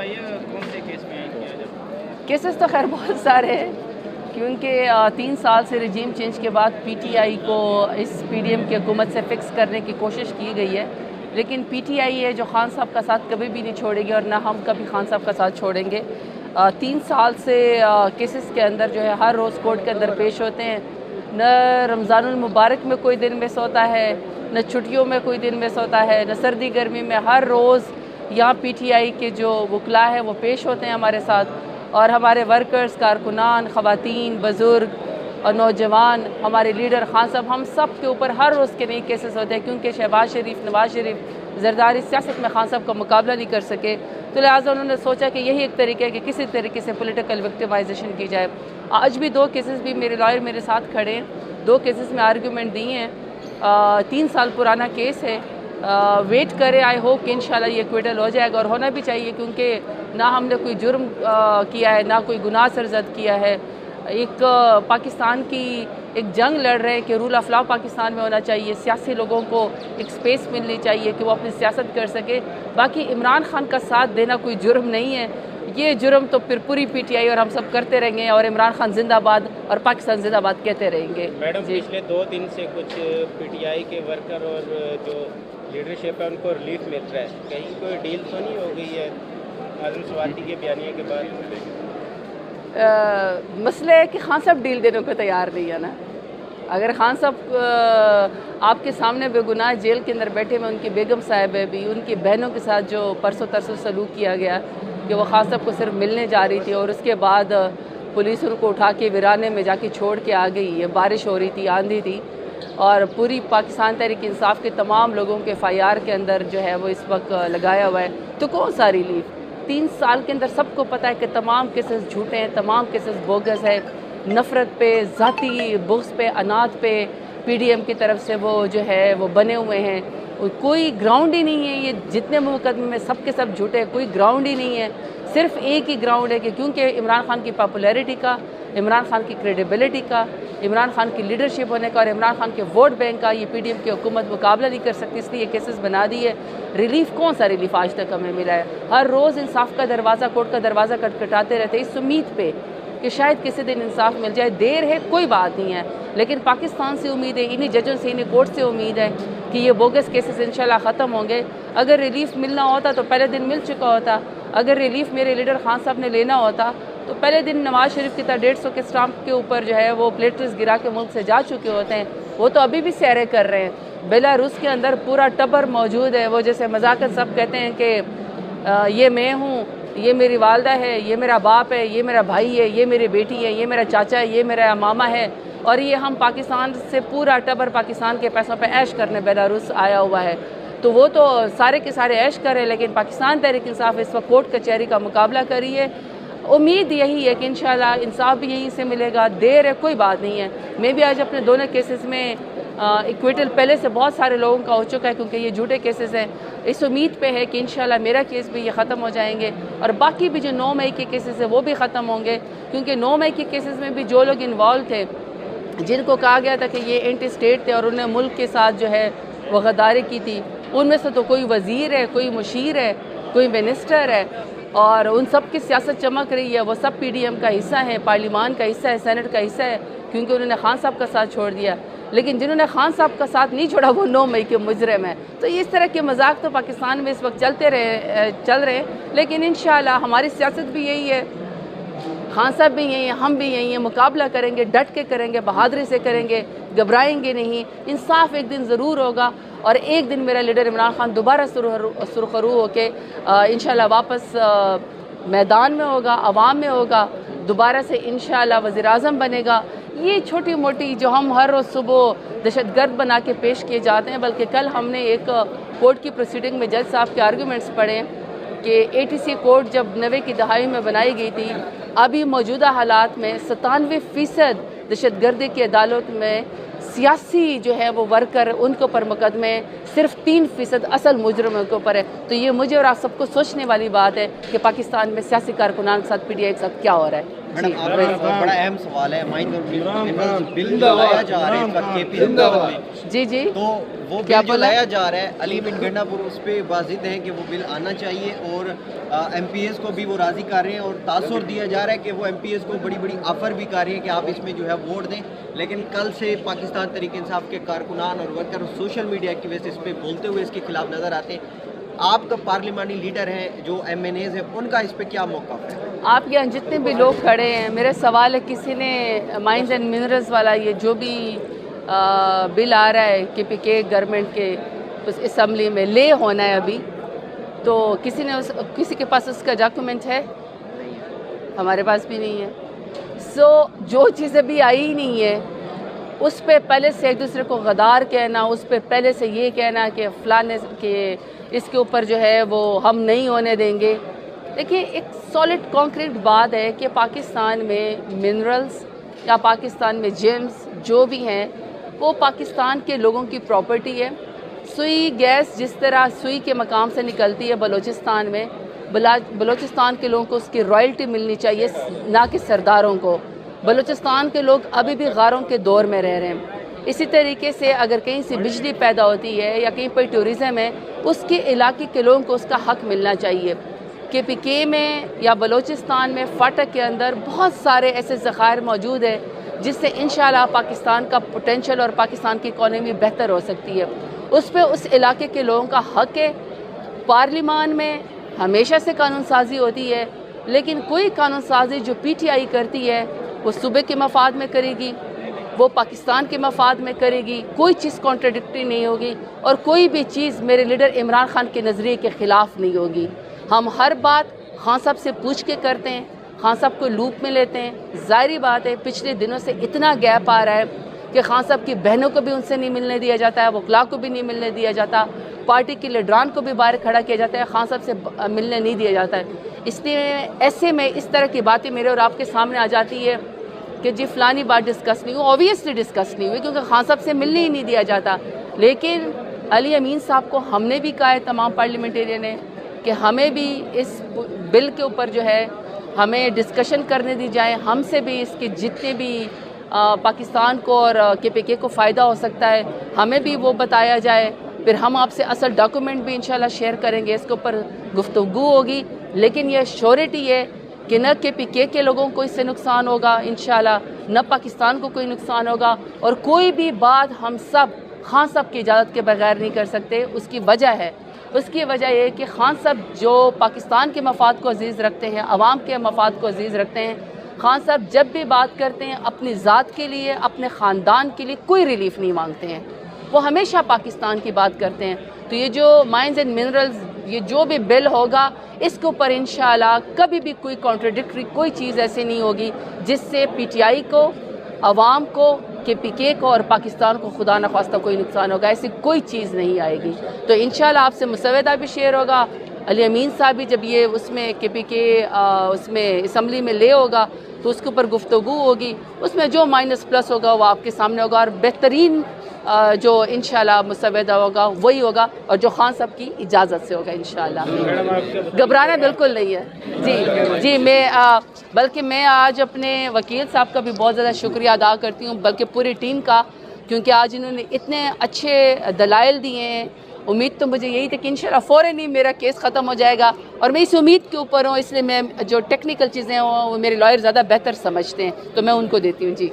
बताइए कौन से केस में किया जाए? केसेस तो खैर बहुत सारे हैं, क्योंकि 3 साल से रजीम चेंज के बाद पीटीआई को इस पीडीएम की हुकूमत से फिक्स करने की कोशिश की गई है, लेकिन पीटीआई है जो खान साहब का साथ कभी भी नहीं छोड़ेगी और ना हम कभी खान साहब का साथ छोड़ेंगे। 3 साल से केसेस के अंदर जो है हर रोज़ कोर्ट के अंदर पेश होते हैं। न रमज़ानुल मुबारक में कोई दिन मिस होता है, न छुट्टियों में कोई दिन मिस होता है, न सर्दी गर्मी में। हर रोज़ यहाँ पीटीआई के जो वकला है वो पेश होते हैं हमारे साथ, और हमारे वर्कर्स, कारकुनान, ख़वातीन, बुज़ुर्ग और नौजवान, हमारे लीडर खान साहब, हम सब के ऊपर हर रोज़ के नए केसेस होते हैं, क्योंकि शहबाज शरीफ, नवाज शरीफ ज़रदारी सियासत में खान साहब का मुकाबला नहीं कर सके। तो लिहाजा उन्होंने सोचा कि यही एक तरीका है कि किसी तरीके से पॉलिटिकल विक्टिमाइजेशन की जाए। आज भी 2 केसेस भी मेरे लॉयर मेरे साथ खड़े हैं, 2 केसेस में आर्गूमेंट दिए हैं। 3 साल पुराना केस है, वेट करें, आई होप कि इंशाल्लाह ये एक्विटल हो जाएगा, और होना भी चाहिए, क्योंकि ना हमने कोई जुर्म किया है, ना कोई गुनाह सरजद किया है। एक पाकिस्तान की एक जंग लड़ रहे हैं कि रूल ऑफ लॉ पाकिस्तान में होना चाहिए, सियासी लोगों को एक स्पेस मिलनी चाहिए कि वो अपनी सियासत कर सके। बाकी इमरान खान का साथ देना कोई जुर्म नहीं है, ये जुर्म तो फिर पूरी पीटीआई और हम सब करते रहेंगे, और इमरान खान जिंदाबाद और पाकिस्तान जिंदाबाद कहते रहेंगे। मैडम, पिछले 2 दिन से कुछ पीटीआई के वर्कर और जो लीडरशिप है उनको रिलीफ मिल रहा है, कहीं कोई डील तो नहीं हो गई है आज़म स्वाति के बयानिए के बाद? मसला है कि खान साहब डील देने को तैयार नहीं है ना। अगर खान साहब आपके सामने बेगुनाह जेल के अंदर बैठे हुए, उनकी बेगम साहब है भी, उनकी बहनों के साथ जो परसों तरसों सलूक किया गया कि वो खान साहब को सिर्फ मिलने जा रही थी और उसके बाद पुलिस उनको उठा के वीराने में जाके छोड़ के आ गई है। बारिश हो रही थी, आंधी थी, और पूरी पाकिस्तान तहरीक इंसाफ के तमाम लोगों के FIR के अंदर जो है वो इस वक्त लगाया हुआ है। तो कौन सा रिलीफ? 3 साल के अंदर सबको पता है कि तमाम केसेस झूठे हैं, तमाम केसेस बोगस है। नफ़रत पे, ज़ाती बुग़्ज़ पे, अनात पे पीडीएम की तरफ से वो जो है वो बने हुए हैं, कोई ग्राउंड ही नहीं है। ये जितने मुकदमे में सब के सब झूठे हैं, कोई ग्राउंड ही नहीं है। सिर्फ एक ही ग्राउंड है कि क्योंकि इमरान खान की पॉपुलैरिटी का, इमरान खान की क्रेडिबिलिटी का, इमरान खान की लीडरशिप होने का और इमरान खान के वोट बैंक का ये पीडीएम की हुकूमत मुकाबला नहीं कर सकती, इसलिए केसेस बना दी है। रिलीफ कौन सा रिलीफ आज तक हमें मिला है? हर रोज़ इंसाफ का दरवाज़ा, कोर्ट का दरवाज़ा खटखटाते रहते इस उम्मीद पे कि शायद किसी दिन इंसाफ मिल जाए। देर है कोई बात नहीं है, लेकिन पाकिस्तान से उम्मीद है, इन्हीं जजों से, इन्हीं कोर्ट से उम्मीद है कि ये बोगस केसेस इंशाल्लाह ख़त्म होंगे। अगर रिलीफ मिलना होता तो पहले दिन मिल चुका होता। अगर रिलीफ मेरे लीडर खान साहब ने लेना होता तो पहले दिन नवाज शरीफ की तरह 150 के स्टाम्प के ऊपर जो है वो प्लेटलेट्स गिरा के मुल्क से जा चुके होते हैं। वो तो अभी भी सैरे कर रहे हैं। बेलारूस के अंदर पूरा टब्बर मौजूद है। वो जैसे मजाकत सब कहते हैं कि ये मैं हूँ, ये मेरी वालदा है, ये मेरा बाप है, ये मेरा भाई है, ये मेरी बेटी है, ये मेरा चाचा है, ये मेरा मामा है, और ये हम पाकिस्तान से पूरा टब्बर पाकिस्तान के पैसों पे ऐश करने बेलारूस आया हुआ है। तो वो तो सारे के सारे ऐश करें, लेकिन पाकिस्तान तहरीक इंसाफ इस वक्त कोर्ट कचहरी का मुकाबला करी है। उम्मीद यही है कि इंशाल्लाह इंसाफ भी यहीं से मिलेगा। देर है कोई बात नहीं है। मैं भी आज अपने दोनों केसेस में इक्विटल पहले से बहुत सारे लोगों का हो चुका है, क्योंकि ये झूठे केसेस हैं। इस उम्मीद पे है कि इंशाल्लाह मेरा केस भी ये ख़त्म हो जाएंगे, और बाकी भी जो 9 मई के केसेस हैं वो भी ख़त्म होंगे, क्योंकि 9 मई के केसेस में भी जो लोग इन्वॉल्व थे, जिनको कहा गया था कि ये एंटी स्टेट थे और उन्हें मुल्क के साथ जो है वो गद्दारी की थी, उनमें से तो कोई वज़ीर है, कोई मुशीर है, कोई मिनिस्टर है, और उन सब की सियासत चमक रही है। वो सब पीडीएम का हिस्सा है, पार्लियामान का हिस्सा है, सेनेट का हिस्सा है, क्योंकि उन्होंने खान साहब का साथ छोड़ दिया। लेकिन जिन्होंने खान साहब का साथ नहीं छोड़ा वो 9 मई के मुजरिम हैं। तो इस तरह के मजाक तो पाकिस्तान में इस वक्त चल रहे हैं, लेकिन इंशाल्लाह हमारी सियासत भी यही है, खान साहब भी यही हैं, हम भी यही हैं। मुकाबला करेंगे, डट के करेंगे, बहादुरी से करेंगे, घबराएंगे नहीं। इंसाफ एक दिन ज़रूर होगा, और एक दिन मेरा लीडर इमरान खान दोबारा सुरखरू होके इंशाल्लाह वापस मैदान में होगा, अवाम में होगा, दोबारा से इंशाल्लाह वज़ीर आज़म बनेगा। ये छोटी मोटी जो हम हर रोज़ सुबह दहशतगर्द बना के पेश किए जाते हैं, बल्कि कल हमने एक कोर्ट की प्रोसीडिंग में जज साहब के आर्गूमेंट्स पढ़े कि ATC कोर्ट जब 90 की दहाई में बनाई गई थी, अभी मौजूदा हालात में 97% दहशतगर्दी की अदालत में सियासी जो है वो वर्कर, उनके ऊपर मुकदमे, सिर्फ 3% असल मुजरमों के ऊपर है। तो ये मुझे और आप सबको सोचने वाली बात है कि पाकिस्तान में सियासी कारकुनान के साथ PTI के साथ क्या हो रहा है। मैडम, आपका बड़ा अहम सवाल है, बिल लाया जा रहा है जी जी, तो وہ کیا بل جو بولا؟ لایا جا رہا ہے علیم گنڈا پور اس پہ واضح ہے کہ وہ بل آنا چاہیے اور ایم پی ایس کو بھی وہ راضی کر رہے ہیں اور تاثر دیا جا رہا ہے کہ وہ ایم پی ایس کو بڑی بڑی آفر بھی کر رہے ہیں کہ آپ اس میں جو ہے ووٹ دیں. لیکن کل سے پاکستان تحریک انصاف کے کارکنان اور ورکر سوشل میڈیا ایکٹیوسٹ اس پہ بولتے ہوئے اس کے خلاف نظر آتے ہیں. آپ کا پارلیمانی لیڈر ہیں جو ایم این ایز ہیں ان کا اس پہ کیا موقف ہے؟ آپ یہاں جتنے بھی لوگ کھڑے ہیں میرا سوال ہے کسی نے مائنز اینڈ منرلز والا یہ جو بھی بل آ رہا ہے کے پی کے گورنمنٹ کے اس اسمبلی میں لے ہونا ہے ابھی تو کسی کے پاس اس کا ڈاکومنٹ ہے؟ ہمارے پاس بھی نہیں ہے. سو جو چیز ابھی آئی ہی نہیں ہے اس پہ پہلے سے ایک دوسرے کو غدار کہنا, اس پہ پہلے سے یہ کہنا کہ فلاں کہ اس کے اوپر جو ہے وہ ہم نہیں ہونے دیں گے. دیکھیں ایک سالڈ کانکریٹ بات ہے کہ پاکستان میں منرلز یا پاکستان میں جیمز جو بھی ہیں وہ پاکستان کے لوگوں کی پراپرٹی ہے. سوئی گیس جس طرح سوئی کے مقام سے نکلتی ہے بلوچستان میں, بلوچستان کے لوگوں کو اس کی رائلٹی ملنی چاہیے نہ کہ سرداروں کو. بلوچستان کے لوگ ابھی بھی غاروں کے دور میں رہ رہے ہیں. اسی طریقے سے اگر کہیں سے بجلی پیدا ہوتی ہے یا کہیں پر ٹورزم ہے اس کے علاقے کے لوگوں کو اس کا حق ملنا چاہیے. کے پی کے میں یا بلوچستان میں فاٹک کے اندر بہت سارے ایسے ذخائر موجود ہیں جس سے انشاءاللہ پاکستان کا پوٹینشیل اور پاکستان کی اکانومی بہتر ہو سکتی ہے. اس پہ اس علاقے کے لوگوں کا حق ہے. پارلیمان میں ہمیشہ سے قانون سازی ہوتی ہے لیکن کوئی قانون سازی جو پی ٹی آئی کرتی ہے وہ صوبے کے مفاد میں کرے گی, وہ پاکستان کے مفاد میں کرے گی, کوئی چیز کانٹراڈکٹری نہیں ہوگی اور کوئی بھی چیز میرے لیڈر عمران خان کے نظریے کے خلاف نہیں ہوگی. ہم ہر بات خان صاحب سے پوچھ کے کرتے ہیں, خان صاحب کو لوپ میں لیتے ہیں. ظاہری بات ہے پچھلے دنوں سے اتنا گیپ آ رہا ہے کہ خان صاحب کی بہنوں کو بھی ان سے نہیں ملنے دیا جاتا ہے, وکلاء کو بھی نہیں ملنے دیا جاتا, پارٹی کے لیڈران کو بھی باہر کھڑا کیا جاتا ہے, خان صاحب سے ملنے نہیں دیا جاتا ہے. اس لیے ایسے میں اس طرح کی باتیں میرے اور آپ کے سامنے آ جاتی ہے کہ جی فلانی بات ڈسکس نہیں ہوئی, اوبویسلی ڈسکس نہیں ہوئی کیونکہ خان صاحب سے ملنے ہی نہیں دیا جاتا. لیکن علی امین صاحب کو ہم نے بھی کہا ہے تمام پارلیمنٹیرین نے کہ ہمیں بھی اس بل کے اوپر جو ہے ہمیں ڈسکشن کرنے دی جائے, ہم سے بھی اس کے جتنے بھی پاکستان کو اور کے پی کے کو فائدہ ہو سکتا ہے ہمیں بھی وہ بتایا جائے. پھر ہم آپ سے اصل ڈاکومنٹ بھی انشاءاللہ شیئر کریں گے, اس کے اوپر گفتگو ہوگی. لیکن یہ شیورٹی ہے کہ نہ کے پی کے لوگوں کو اس سے نقصان ہوگا انشاءاللہ, نہ پاکستان کو کوئی نقصان ہوگا, اور کوئی بھی بات ہم سب خان صاحب کی اجازت کے بغیر نہیں کر سکتے. اس کی وجہ ہے, اس کی وجہ یہ کہ خان صاحب جو پاکستان کے مفاد کو عزیز رکھتے ہیں, عوام کے مفاد کو عزیز رکھتے ہیں, خان صاحب جب بھی بات کرتے ہیں اپنی ذات کے لیے, اپنے خاندان کے لیے کوئی ریلیف نہیں مانگتے ہیں, وہ ہمیشہ پاکستان کی بات کرتے ہیں. تو یہ جو مائنز اینڈ منرلز یہ جو بھی بل ہوگا اس کے اوپر انشاءاللہ کبھی بھی کوئی کانٹراڈکٹری کوئی چیز ایسی نہیں ہوگی جس سے پی ٹی آئی کو, عوام کو, کے پی کے کو اور پاکستان کو خدا نخواستہ کوئی نقصان ہوگا. ایسی کوئی چیز نہیں آئے گی. تو انشاءاللہ آپ سے مسودہ بھی شیئر ہوگا. علی امین صاحب بھی جب یہ اس میں کے پی کے اس میں اسمبلی میں لے ہوگا تو اس کے اوپر گفتگو ہوگی, اس میں جو مائنس پلس ہوگا وہ آپ کے سامنے ہوگا, اور بہترین جو انشاءاللہ مسودہ ہوگا وہی ہوگا اور جو خان صاحب کی اجازت سے ہوگا انشاءاللہ. گھبرانا بالکل نہیں ہے. جی بلکہ میں آج اپنے وکیل صاحب کا بھی بہت زیادہ شکریہ ادا کرتی ہوں, بلکہ پوری ٹیم کا, کیونکہ آج انہوں نے اتنے اچھے دلائل دیے ہیں. امید تو مجھے یہی تھی کہ انشاءاللہ فوراً ہی میرا کیس ختم ہو جائے گا, اور میں اس امید کے اوپر ہوں, اس لیے میں جو ٹیکنیکل چیزیں ہوں وہ میرے لائر زیادہ بہتر سمجھتے ہیں تو میں ان کو دیتی ہوں. جی